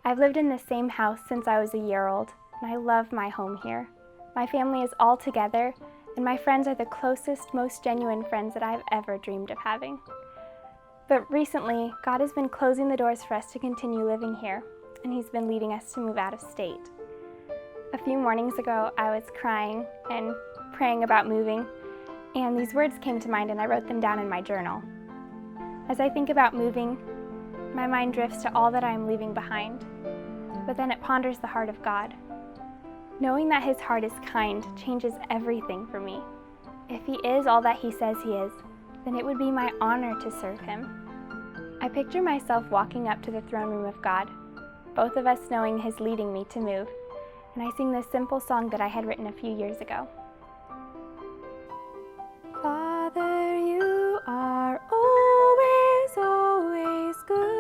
I've lived in the same house since I was a year old, and I love my home here. My family is all together, and my friends are the closest, most genuine friends that I've ever dreamed of having. But recently, God has been closing the doors for us to continue living here, and He's been leading us to move out of state. A few mornings ago, I was crying and praying about moving, and these words came to mind and I wrote them down in my journal. As I think about moving, my mind drifts to all that I am leaving behind, but then it ponders the heart of God. Knowing that His heart is kind changes everything for me. If He is all that He says He is, then it would be my honor to serve Him. I picture myself walking up to the throne room of God, both of us knowing His leading me to move, and I sing this simple song that I had written a few years ago. Father, you are always, always good.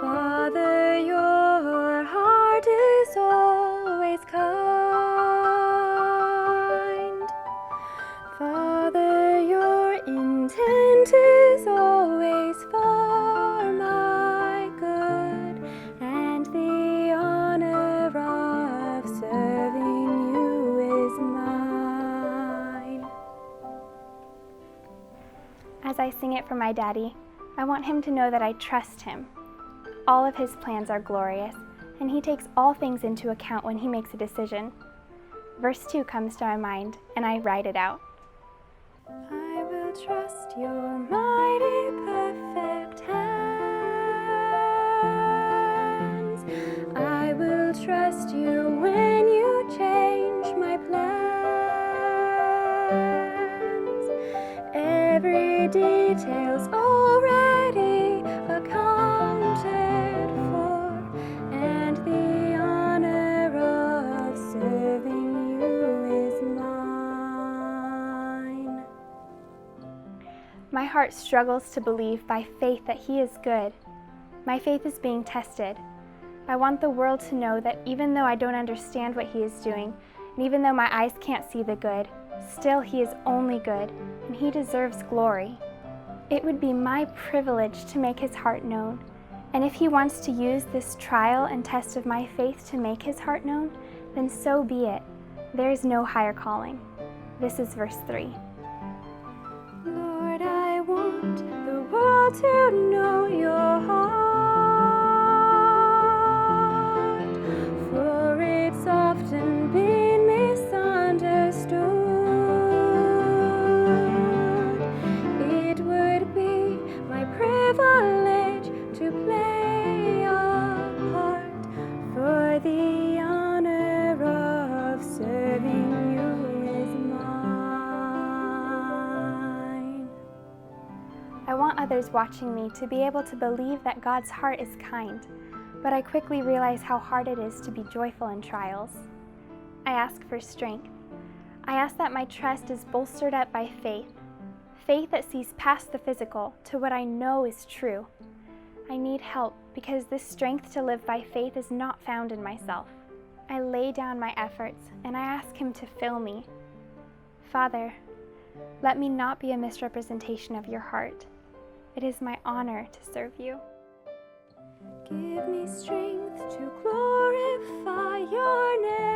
Father, your heart is always kind. Father, your intent is always for my good, and the honor of serving you is mine. As I sing it for my daddy, I want him to know that I trust him. All of his plans are glorious, and he takes all things into account when he makes a decision. Verse 2 comes to my mind, and I write it out. I will trust your mighty perfect hands. I will trust you when you change my plans. Every detail's already accounted for, and the honor of serving you is mine. My heart struggles to believe by faith that He is good. My faith is being tested. I want the world to know that even though I don't understand what He is doing, and even though my eyes can't see the good, still He is only good, and He deserves glory. It would be my privilege to make His heart known, and if He wants to use this trial and test of my faith to make His heart known, then so be it. There is no higher calling. This is verse 3. Lord, I want the world to know your heart, for it's often been misunderstood. It would be my privilege to play a part, for the honor of serving you is mine. I want others watching me to be able to believe that God's heart is kind, but I quickly realize how hard it is to be joyful in trials. I ask for strength. I ask that my trust is bolstered up by faith, faith that sees past the physical to what I know is true. I need help because this strength to live by faith is not found in myself. I lay down my efforts and I ask Him to fill me. Father, let me not be a misrepresentation of your heart. It is my honor to serve you. Give me strength to glorify your name.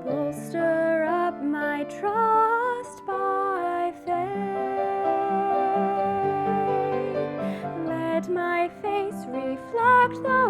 Bolster up my trust by faith. Let my face reflect the